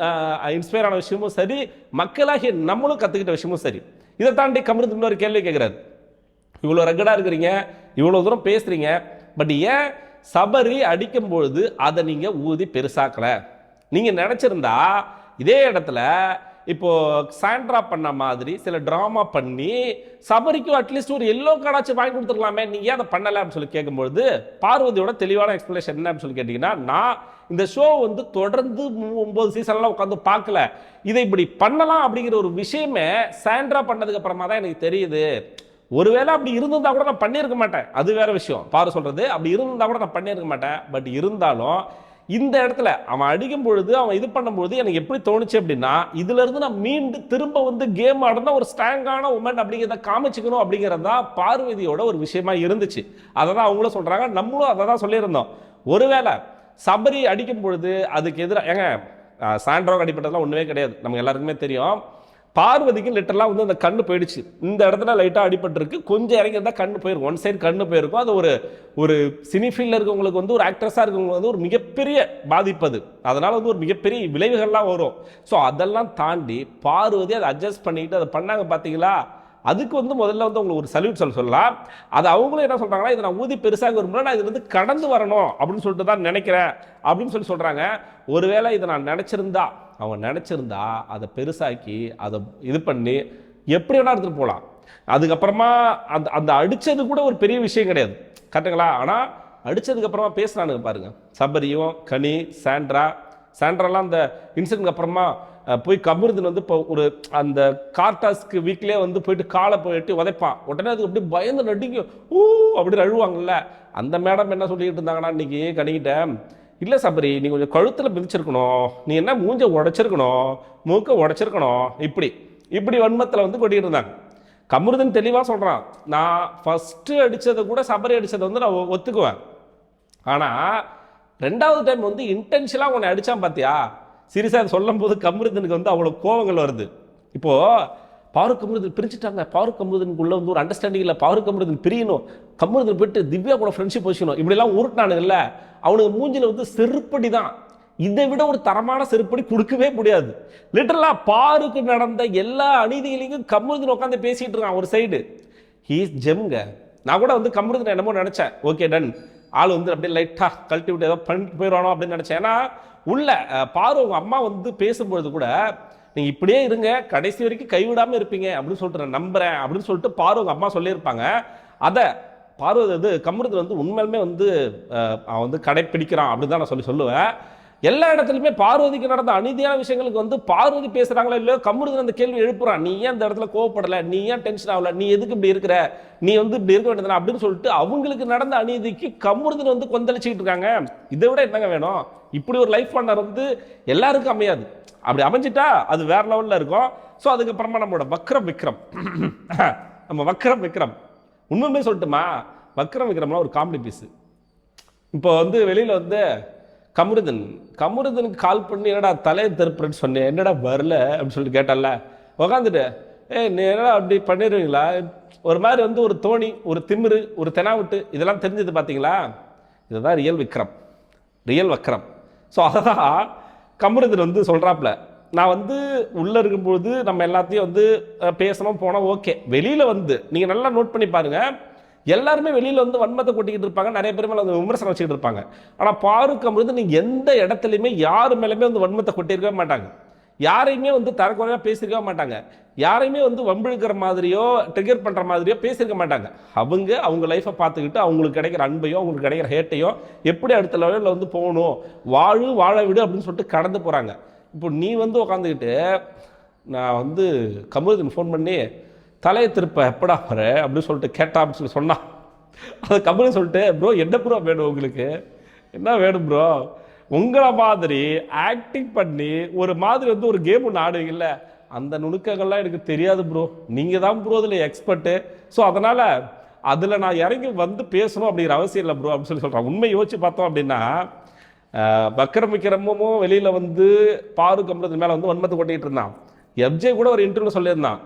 இன்ஸ்பயர் ஆன விஷயமும் சரி, மக்களாகிய நம்மளும் கற்றுக்கிட்ட விஷயமும் சரி. இதை தாண்டி கமருதீன் ஒரு கேள்வி கேட்குறாரு, இவ்வளோ ரக்கடாக இருக்கிறீங்க, இவ்வளோ தூரம் பேசுகிறீங்க, பட் ஏன் சபரி அடிக்கும் பொழுது அதை நீங்கள் ஊதி பெருசாக்கலை? நீங்கள் நினச்சிருந்தா இதே இடத்துல இப்போ சாண்ட்ரா பண்ண மாதிரி சில டிராமா பண்ணி சபரிக்கும் அட்லீஸ்ட் ஒரு எல்லோ கார்டாச்சும் வாங்கி கொடுத்துருக்கலாமே, நீங்க ஏன் அதை பண்ணல அப்படின்னு சொல்லி கேட்கும்போது பார்வதியோட தெளிவான எக்ஸ்பிளேஷன் என்ன அப்படின்னு சொல்லி கேட்டீங்கன்னா, நான் இந்த ஷோ வந்து தொடர்ந்து 9 சீசன்லாம் உட்காந்து பார்க்கல, இதை இப்படி பண்ணலாம் அப்படிங்கிற ஒரு விஷயமே சாண்ட்ரா பண்ணதுக்கு அப்புறமா தான் எனக்கு தெரியுது. ஒருவேளை அப்படி இருந்திருந்தா கூட நான் பண்ணியிருக்க மாட்டேன், அது வேற விஷயம். பாரு சொல்றது, அப்படி இருந்திருந்தா கூட நான் பண்ணியிருக்க மாட்டேன். பட் இருந்தாலும் இந்த இடத்துல அவன் அடிக்கும் பொழுது, அவன் இது பண்ணும்போது எனக்கு எப்படி தோணுச்சு அப்படின்னா, இதுல இருந்து நான் மீண்டு திரும்ப வந்து கேம் ஆடுனா ஒரு ஸ்ட்ராங்கான உமன் அப்படிங்கிறத காமிச்சுக்கணும் அப்படிங்கிறது தான் பார்வதியோட ஒரு விஷயமா இருந்துச்சு. அதை தான் அவங்களும் சொல்றாங்க, நம்மளும் அதை தான் சொல்லியிருந்தோம். ஒருவேளை சபரி அடிக்கும் பொழுது அதுக்கு எதிராக ஏங்க சாண்ட்ராவுக்கு அடிப்பட்டதெல்லாம் ஒன்றுமே கிடையாது, நமக்கு எல்லாருக்குமே தெரியும். பார்வதிக்கு லிட்டரலாக வந்து அந்த கண்ணு போயிடுச்சு, இந்த இடத்துல லைட்டாக அடிபட்டிருக்கு, கொஞ்சம் இறங்கி இருந்தால் கண்ணு போயிருக்கும், ஒன் சைடு கண்ணு போயிருக்கும். அது ஒரு சினி ஃபீல்டில் இருக்கவங்களுக்கு வந்து ஒரு ஆக்ட்ரஸாக இருக்கவங்களுக்கு வந்து ஒரு மிகப்பெரிய பாதிப்பு அது, அதனால் வந்து ஒரு மிகப்பெரிய விளைவுகள்லாம் வரும். ஸோ அதெல்லாம் தாண்டி பார்வதி அதை அட்ஜஸ்ட் பண்ணிக்கிட்டு அதை பண்ணாங்க பார்த்தீங்களா, அதுக்கு வந்து முதல்ல வந்து உங்களுக்கு ஒரு சல்யூட் சொல்லலாம். அது அவங்களும் என்ன சொல்றாங்கன்னா, இதை நான் ஊதி பெருசாக விரும்புகிறேன், நான் இதுல இருந்து கடந்து வரணும் அப்படின்னு சொல்லிட்டு தான் நினைக்கிறேன் அப்படின்னு சொல்லி சொல்றாங்க. ஒருவேளை இதை நான் நினைச்சிருந்தா, அவங்க நினைச்சிருந்தா அதை பெருசாக்கி அதை இது பண்ணி எப்படி வேணா எடுத்துட்டு போகலாம். அதுக்கப்புறமா அந்த அந்த அடிச்சது கூட ஒரு பெரிய விஷயம் கிடையாது, கரெக்டுங்களா? ஆனால் அடிச்சதுக்கு அப்புறமா பேசுறானுங்க பாருங்க, சபரியும் கனி சாண்ட்ராலாம் அந்த இன்சிடென்ட்க்கு அப்புறமா போய் கமருதீன் வந்து இப்போ ஒரு அந்த கார்டாஸ்க்கு வீக்லேயே வந்து போயிட்டு காலை போயிட்டு உதைப்பான், உடனே அதுக்கு அப்படி பயந்து நடிக்கும், ஊ அப்படின்னு அழுவாங்கல்ல. அந்த மேடம் என்ன சொல்லிட்டு இருந்தாங்கன்னா இன்னைக்கு கணிக்கிட்ட, இல்லை சபரி நீ கொஞ்சம் கழுத்தில் மிதிச்சிருக்கணும், நீ என்ன மூஞ்ச உடைச்சிருக்கணும், மூக்க உடைச்சிருக்கணும், இப்படி வன்மத்தில் வந்து கொட்டிட்டு இருந்தாங்க. கமருதீன் தெளிவாக சொல்கிறான், நான் ஃபஸ்ட்டு அடித்ததை கூட சபரி அடித்ததை வந்து நான் ஒத்துக்குவேன், ஆனால் 2வது டைம் வந்து இன்டென்ஷனாக உன்னை அடித்தான் பார்த்தியா, சீரியஸாக அதை சொல்லும் போது கமருதீனுக்கு வந்து அவ்வளோ கோவங்கள் வருது. இப்போது பாருக் கமருதீன் பிரிச்சுட்டாங்க, பாருக் கமருதீனுக்குள்ள வந்து ஒரு அண்டர்ஸ்டாண்டிங் இல்லை, பாருக் கமருதீன் பிரியணும், கமருதீன் போயிட்டு திவ்யா கூட ஃப்ரெண்ட்ஷிப் வச்சுக்கணும், இப்படிலாம் உருட்டானுங்கல்ல, அவனுக்கு மூஞ்சில் வந்து செருப்படி தான், இதை விட ஒரு தரமான செருப்படி கொடுக்கவே முடியாது. லிட்டரலா பாருக்கு நடந்த எல்லா அநீதிகளையும் கமருதீன் உட்காந்து பேசிட்டு இருக்கான் ஒரு சைடு. ஹீஸ் ஜெம்ங்க. நான் கூட வந்து கமருதீன் என்னமோ நினைச்சேன், ஓகே டன், ஆள் வந்து அப்படியே லைட்டா கழட்டி விட்டு ஏதோ பண்ணிட்டு போயிடுவானோ அப்படின்னு நினைச்சேன். ஏன்னா உள்ள பாரு உங்க அம்மா வந்து பேசும்பொழுது கூட, நீங்க இப்படியே இருங்க கடைசி வரைக்கும் கைவிடாம இருப்பீங்க அப்படின்னு சொல்லிட்டு நான் நம்புறேன் அப்படின்னு சொல்லிட்டு பாரு உங்க அம்மா சொல்லியிருப்பாங்க. அதை பாரு அது கமருதீன் வந்து உண்மையிலுமே வந்து அவன் வந்து கடைப்பிடிக்கிறான் அப்படின்னு தான் நான் சொல்லுவேன். எல்லா இடத்துலையுமே பார்வதிக்கு நடந்த அநீதியான விஷயங்களுக்கு வந்து பார்வதி பேசுறாங்களா இல்லையோ, கமருதீன் அந்த கேள்வி எழுப்புறான், நீ ஏன் இந்த இடத்துல கோவப்படலை, நீ ஏன் டென்ஷன் ஆகல, நீ எதுக்கு இப்படி இருக்கிற, நீ வந்து இப்படி இருக்க வேண்டியது அப்படின்னு சொல்லிட்டு அவங்களுக்கு நடந்த அநீதிக்கு கமருதீன் வந்து கொந்தளிச்சுக்கிட்டு இருக்காங்க. இதை விட என்னங்க வேணும்? இப்படி ஒரு லைஃப் பார்ட்னர் வந்து எல்லாருக்கும் அமையாது, அப்படி அமைஞ்சிட்டா அது வேற லெவலில் இருக்கும். ஸோ அதுக்கப்புறமா நம்மளோட வக்ரம் விக்ரம் உண்மையுமே சொல்லட்டுமா, வக்ரம் விக்ரம்லாம் ஒரு காமெடி பீஸு. இப்போ வந்து வெளியில் வந்து கமருதீனுக்கு கால் பண்ணி என்னடா தலையை திருப்புறேன்னு சொன்னேன், என்னடா வரல அப்படின்னு சொல்லிட்டு கேட்டால, உக்காந்துட்டு நீ என்னடா அப்படி பண்ணிடுவீங்களா, ஒரு மாதிரி வந்து ஒரு தோணி, ஒரு திமிரு, ஒரு தெனாவிட்டு, இதெல்லாம் தெரிஞ்சது பார்த்தீங்களா, இதுதான் ரியல் வக்ரம். ஸோ அதான் கமருதீன் வந்து சொல்கிறாப்புல, நான் வந்து உள்ளே இருக்கும்போது நம்ம எல்லாத்தையும் வந்து பேசணும் போனோம், ஓகே. வெளியில் வந்து நீங்கள் நல்லா நோட் பண்ணி பாருங்கள், எல்லாருமே வெளியில் வந்து வன்மத்தை கொட்டிக்கிட்டு இருப்பாங்க, நிறைய பேர் மேலே வந்து விமர்சனம் வச்சுக்கிட்டு இருப்பாங்க. ஆனால் பாருக் கமருதீன் நீங்கள் எந்த இடத்துலையுமே யாரு மேலேயுமே வந்து வன்மத்தை கொட்டியிருக்கவே மாட்டாங்க, யாரையுமே வந்து தரக்குறையாக பேசியிருக்கவே மாட்டாங்க, யாரையுமே வந்து வம்பிழுக்கிற மாதிரியோ ட்ரிகர் பண்ணுற மாதிரியோ பேசியிருக்க மாட்டாங்க. அவங்க லைஃப்பை பார்த்துக்கிட்டு அவங்களுக்கு கிடைக்கிற அன்பையோ அவங்களுக்கு கிடைக்கிற ஹேட்டையோ எப்படி அடுத்த லெவலில் வந்து போகணும், வாழ விடு அப்படின்னு சொல்லிட்டு கடந்து போகிறாங்க. இப்போ நீ வந்து உட்காந்துக்கிட்டு நான் வந்து கமருதீன் ஃபோன் பண்ணி தலையை திருப்ப எப்படா வர அப்படின்னு சொல்லிட்டு கேட்டா அப்படின்னு சொல்லி சொன்னான். அது கமருதீன் சொல்லிட்டு, ப்ரோ என்ன ப்ரோ வேணும் உங்களுக்கு, என்ன வேணும் ப்ரோ, உங்களை மாதிரி ஆக்டிங் பண்ணி ஒரு மாதிரி வந்து ஒரு கேம் ஒன்று ஆடுவீங்கல்ல, அந்த நுணுக்கங்கள்லாம் எனக்கு தெரியாது ப்ரோ, நீங்கள் தான் ப்ரோ அதில் எக்ஸ்பர்ட்டு, ஸோ அதனால் அதில் நான் இறங்கி வந்து பேசணும் அப்படிங்கிற அவசியம் இல்லை ப்ரோ அப்படின்னு சொல்லி சொல்கிறான். உண்மை யோசிச்சு பார்த்தோம் அப்படின்னா, விக்ரமும் வெளியில் வந்து பாரு கமருதீன் மேலே வந்து வன்மத்தை கொட்டிகிட்டு இருந்தான். எஃப்ஜே கூட ஒரு இன்டர்வியூ சொல்லியிருந்தான்,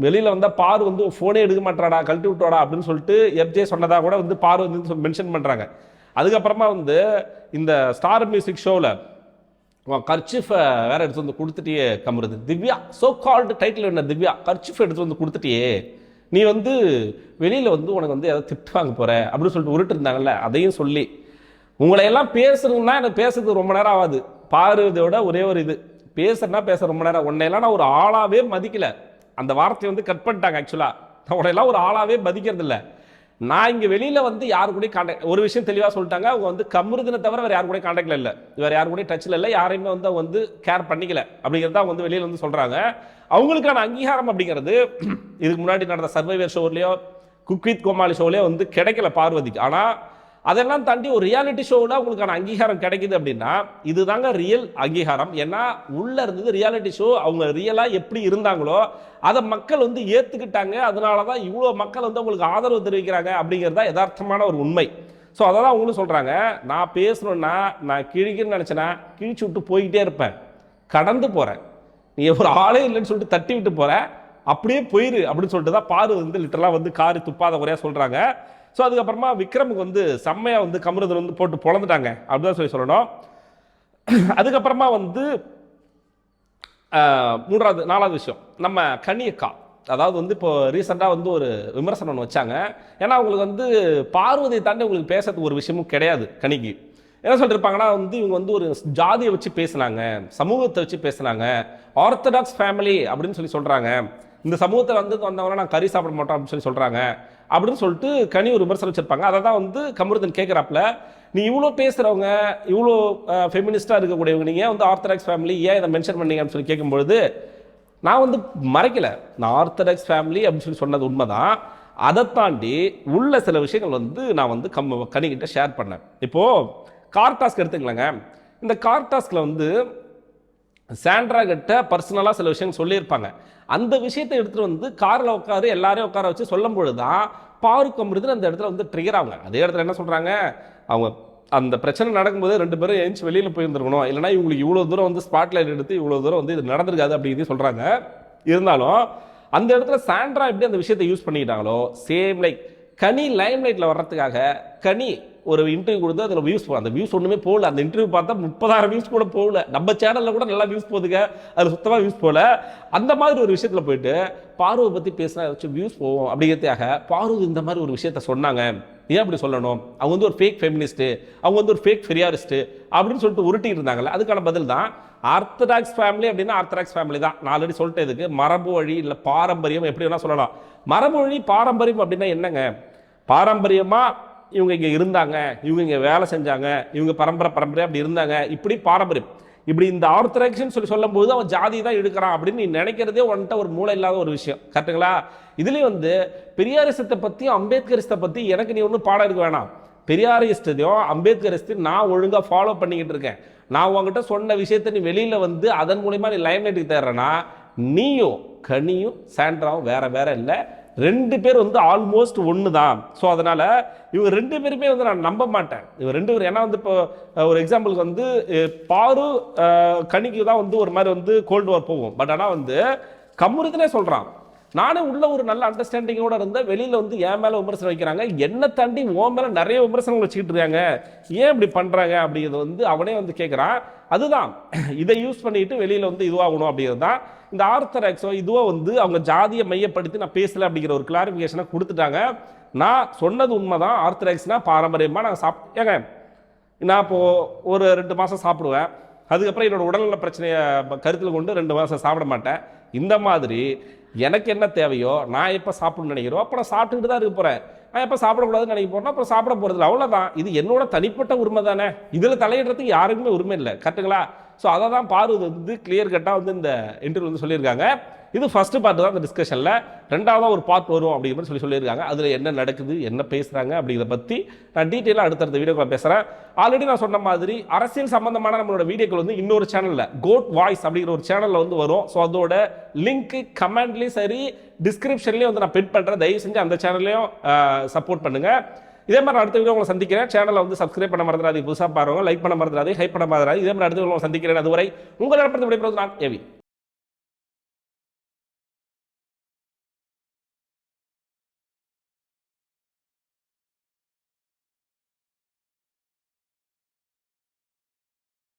வெளியில் வந்தால் பாரு வந்து ஃபோனே எடுக்க மாட்டாடா, கழட்டி விட்டோடா அப்படின்னு சொல்லிட்டு எஃப்ஜே சொன்னதாக கூட வந்து பாரு வந்து மென்ஷன் பண்ணுறாங்க. அதுக்கப்புறமா வந்து இந்த ஸ்டார் மியூசிக் ஷோவில் கர்ச்சிஃபை வேற எடுத்து வந்து கொடுத்துட்டியே Kamarudheen, Divya so called title என்ன திவ்யா கர்ச்சிஃபை எடுத்து வந்து கொடுத்துட்டியே, நீ வந்து வெளியில் வந்து உனக்கு வந்து ஏதாவது திட்டு வாங்க போகிற அப்படின்னு சொல்லிட்டு உருட்டு இருந்தாங்கல்ல, அதையும் சொல்லி உங்களையெல்லாம் பேசணும்னா எனக்கு பேசுறதுக்கு ரொம்ப நேரம் ஆகாது. பாரு இதோட ஒரே ஒரு இது, பேசுறேன்னா பேச ரொம்ப நேரம், உன்னையெல்லாம் நான் ஒரு ஆளாவே மதிக்கல. அந்த வார்த்தையை வந்து கட் பண்ணிட்டாங்க. ஆக்சுவலா உன்னையெல்லாம் ஒரு ஆளாவே மதிக்கிறது இல்லை. நான் இங்கே வெளியில் வந்து யாரு கூட கான்டாக்ட், ஒரு விஷயம் தெளிவாக சொல்லிட்டாங்க, அவங்க வந்து கமருதீனை தவிர வேறு யாரு கூட கான்டாக்டில் இல்லை, வேறு யாரு கூட டச்சில் இல்லை, யாரையுமே வந்து அவங்க வந்து கேர் பண்ணிக்கல அப்படிங்கிறத அவங்க வந்து வெளியில் வந்து சொல்கிறாங்க. அவங்களுக்கான அங்கீகாரம் அப்படிங்கிறது இதுக்கு முன்னாடி நடந்த சர்வைவர் ஷோலையோ குக் வித் கோமாளி ஷோலையோ வந்து கிடைக்கல பார்வதிக்கு. ஆனால் அதெல்லாம் தாண்டி ஒரு ரியாலிட்டி ஷோவில் அவங்களுக்கான அங்கீகாரம் கிடைக்குது அப்படின்னா இதுதாங்க ரியல் அங்கீகாரம். ஏன்னா உள்ள இருந்தது ரியாலிட்டி ஷோ, அவங்க ரியலாக எப்படி இருந்தாங்களோ அதை மக்கள் வந்து ஏற்றுக்கிட்டாங்க. அதனால தான் இவ்வளோ மக்கள் வந்து அவங்களுக்கு ஆதரவு தெரிவிக்கிறாங்க அப்படிங்கிறது தான் யதார்த்தமான ஒரு உண்மை. ஸோ அதை தான் அவங்களும் சொல்கிறாங்க. நான் பேசணுன்னா நான் கிழிக்குன்னு நினச்சேன்னா கிழிச்சு விட்டு போய்கிட்டே இருப்பேன், கடந்து போகிறேன், நீ ஒரு ஆளே இல்லைன்னு சொல்லிட்டு தட்டி விட்டு போகிறேன், அப்படியே போயிரு அப்படின்னு சொல்லிட்டு தான் பாரு வந்து லிட்டரலாக வந்து காரி துப்பாத குறையாக சொல்கிறாங்க. ஸோ அதுக்கப்புறமா விக்ரமுக்கு வந்து செம்மையாக வந்து கமருதீன் வந்து போட்டு பொழந்துட்டாங்க அப்படிதான் சொல்லணும். அதுக்கப்புறமா வந்து நாலாவது விஷயம், நம்ம கனியக்கா, அதாவது வந்து இப்போ ரீசெண்டாக வந்து ஒரு விமர்சனம் ஒன்று வச்சாங்க. ஏன்னா அவங்களுக்கு வந்து பார்வதியை தாண்டி உங்களுக்கு பேசுறதுக்கு ஒரு விஷயமும் கிடையாது. கனிக்கு என்ன சொல்லியிருப்பாங்கன்னா வந்து இவங்க வந்து ஒரு ஜாதியை வச்சு பேசினாங்க, சமூகத்தை வச்சு பேசினாங்க, ஆர்த்தடாக்ஸ் ஃபேமிலி அப்படின்னு சொல்லி சொல்கிறாங்க, இந்த சமூகத்தில் வந்து வந்தவங்கன்னா நான் கறி சாப்பிட மாட்டோம் அப்படின்னு சொல்லி சொல்கிறாங்க அப்படின்னு சொல்லிட்டு கனி ஒரு விமர்சனம் வச்சிருப்பாங்க. அதை தான் வந்து கமருதீன் கேட்குறாப்புல, நீ இவ்வளோ பேசுகிறவங்க, இவ்வளோ ஃபெமினிஸ்டாக இருக்கக்கூடியவங்க, நீங்கள் வந்து ஆர்த்தடாக்ஸ் ஃபேமிலி ஏன் இதை மென்ஷன் பண்ணீங்க அப்படின்னு சொல்லி கேட்கும்பொழுது நான் வந்து மறைக்கல, நான் ஆர்த்தடாக்ஸ் ஃபேமிலி அப்படின்னு சொல்லி சொன்னது உண்மைதான். அதை தாண்டி உள்ள சில விஷயங்கள் வந்து நான் வந்து கனிக்கிட்ட ஷேர் பண்ணேன். இப்போது கார் டாஸ்க் எடுத்துக்கலாங்க. இந்த கார் டாஸ்கில் வந்து சாண்ட்ரா கிட்ட பர்சனலாக சில விஷயங்கள் சொல்லியிருப்பாங்க. அந்த விஷயத்தை எடுத்துகிட்டு வந்து காரில் உட்காரு எல்லாரையும் உட்கார வச்சு சொல்லும் பொழுது தான் பாருக்கு கமருதீன் அந்த இடத்துல வந்து ட்ரிகர் ஆகுங்க. அதே இடத்துல என்ன சொல்கிறாங்க, அவங்க அந்த பிரச்சனை நடக்கும்போது 2 பேரும் எழுந்து வெளியில் போயிருந்துருக்கணும், இல்லைனா இவங்களுக்கு இவ்வளோ தூரம் வந்து ஸ்பாட்லைட் எடுத்து இவ்வளோ தூரம் வந்து இது நடந்திருக்காது அப்படிங்கிறது சொல்கிறாங்க. இருந்தாலும் அந்த இடத்துல சாண்ட்ரா எப்படி அந்த விஷயத்தை யூஸ் பண்ணிக்கிட்டாங்களோ சேம் லைக் கனி லைம் லைட்டில் வர்றதுக்காக கனி ஒரு இன்டர்வியூ கொடுத்து அதில் வியூஸ் போகும். அந்த வியூஸ் ஒன்றுமே போகல. அந்த இன்டர்வியூ பார்த்தா 30,000 வியூஸ் கூட போகல. நம்ம சேனலில் கூட நல்லா வியூஸ் போகுதுங்க, அதில் சுத்தமாக வியூஸ் போகல. அந்த மாதிரி ஒரு விஷயத்தில் போயிட்டு பார்வதி பற்றி பேசினா வச்சு வியூஸ் போகும் அப்படிங்கிறதுக்காக பார்வதி இந்த மாதிரி ஒரு விஷயத்த சொன்னாங்க. ஏன் அப்படி சொல்லணும், அவங்க வந்து ஒரு ஃபேக் ஃபெமினிஸ்ட்டு, அவங்க வந்து ஒரு ஃபேக் ஃபெரியாரிஸ்ட்டு அப்படின்னு சொல்லிட்டு உருட்டிட்டு இருந்தாங்கல்ல, அதுக்கான பதில் தான் ஆர்த்தடாக்ஸ் ஃபேமிலி அப்படின்னா ஆர்த்தடாக்ஸ் ஃபேமிலி தான். நான் ஆல்ரெடி சொல்லிட்டு இதுக்கு மரபு வழி இல்லை பாரம்பரியம் எப்படி வேணால் சொல்லலாம். மரபு வழி பாரம்பரியம் அப்படின்னா என்னங்க, பாரம்பரியமாக இவங்க இங்கே இருந்தாங்க, இவங்க இங்கே வேலை செஞ்சாங்க, இவங்க பரம்பரையாக அப்படி இருந்தாங்க, இப்படி பாரம்பரியம். இப்படி இந்த ஆர்த்தடாக்ஸ்னு சொல்லி சொல்லும்போது அவன் ஜாதி தான் எடுக்கிறான் அப்படின்னு நீ நினைக்கிறதே வந்துட்ட ஒரு மூளை இல்லாத ஒரு விஷயம். கரெக்டுங்களா? இதுலேயும் வந்து பெரியாரிசத்தை பற்றியும் அம்பேத்கரிசத்தை பற்றி எனக்கு நீ ஒன்றும் பாடம் இருக்க வேணாம். பெரியாரிஸ்டையும் அம்பேத்கரிஸ்டையும் நான் ஒழுங்காக ஃபாலோ பண்ணிக்கிட்டு இருக்கேன். நான் உங்ககிட்ட சொன்ன விஷயத்தை நீ வெளியில் வந்து அதன் மூலிமா நீ லைம் லைட்டுக்கு தேடுறேன்னா நீயும் கனியும் சாண்ட்ராவும் வேற வேற இல்லை, 2 பேர் வந்து ஆல்மோஸ்ட் ஒன்று தான். ஸோ அதனால் இவங்க 2 பேருமே வந்து நான் நம்ப மாட்டேன். இவங்க 2 பேர் ஏன்னா வந்து இப்போ ஒரு எக்ஸாம்பிளுக்கு வந்து பாரு கனிக்கு தான் வந்து ஒரு மாதிரி வந்து கோல்டு வார் போகும். பட் ஆனால் வந்து கமருதீனே சொல்கிறான், நானே உள்ள ஒரு நல்ல அண்டர்ஸ்டாண்டிங்கோட இருந்தேன், வெளியில் வந்து என் மேலே விமர்சனம் வைக்கிறாங்க, என்னை தாண்டி உன் மேலே நிறைய விமர்சனங்கள் வச்சுக்கிட்டு இருக்காங்க, ஏன் இப்படி பண்ணுறாங்க அப்படிங்கிறது வந்து அவனே வந்து கேட்குறான். அதுதான் இதை யூஸ் பண்ணிட்டு வெளியில் வந்து இதுவாகணும் அப்படிங்கிறது தான் இந்த ஆர்த்தடாக்ஸோ இதுவோ வந்து அவங்க ஜாதியை மையப்படுத்தி நான் பேசலை அப்படிங்கிற ஒரு கிளாரிஃபிகேஷனை கொடுத்துட்டாங்க. நான் சொன்னது உண்மை தான். ஆர்த்தடாக்ஸ்னா பாரம்பரியமாக நாங்கள் ஏங்க நான் இப்போது ஒரு 2 மாதம் சாப்பிடுவேன், அதுக்கப்புறம் என்னோடய உடல்நல பிரச்சனையை கருத்தில் கொண்டு 2 மாதம் சாப்பிட மாட்டேன். இந்த மாதிரி எனக்கு என்ன தேவையோ நான் எப்போ சாப்பிடணும்னு நினைக்கிறோம் அப்போ நான் சாப்பிட்டுக்கிட்டு தான் இருக்க போகிறேன். நான் எப்போ சாப்பிடக்கூடாதுன்னு நினைக்க போகிறேன் அப்புறம் சாப்பிட போகிறதில்ல, அவ்வளோதான். இது என்னோட தனிப்பட்ட உரிமை தானே, இதில் தலையிடுறதுக்கு யாருக்குமே உரிமை இல்லை. கரெக்டுங்களா? ஸோ அதை தான் பார்வதி வந்து கிளியர் கட்டாக வந்து இந்த இன்டர்வியூ வந்து சொல்லியிருக்காங்க. இது ஃபர்ஸ்ட் பார்ட் தான் இந்த டிஸ்கஷனில். 2வது ஒரு பார்ட் வரும் அப்படிங்கிற மாதிரி சொல்லியிருக்காங்க. அதில் என்ன நடக்குது, என்ன பேசுகிறாங்க அப்படிங்கிறத பற்றி நான் டீட்டெயிலாக அடுத்தடுத்த வீடியோக்களை பேசுகிறேன். ஆல்ரெடி நான் சொன்ன மாதிரி அரசியல் சம்பந்தமான நம்மளோட வீடியோக்கள் வந்து இன்னொரு சேனலில் கோட் வாய்ஸ் அப்படிங்கிற ஒரு சேனலில் வந்து வரும். ஸோ அதோட லிங்க் கமெண்ட்லேயும் சரி டிஸ்கிரிப்ஷன்லேயும் வந்து நான் பின் பண்ணுறேன். தயவு செஞ்சு அந்த சேனல்லையும் சப்போர்ட் பண்ணுங்கள். இதே மாதிரி அடுத்த வீடியோ உங்களை சந்திக்கிறேன். சேனலை வந்து சப்ஸ்கிரைப் பண்ண மறந்துடாது, புதுசாக பாருங்க, லைக் பண்ண மறந்துடாது, ஹைப் பண்ண மறந்துடாது. இதே மாதிரி அடுத்த வீடியோ உங்களை சந்திக்கிறேன். அதுவரை உங்கள் விடைபெறுவது நான் ஏவி.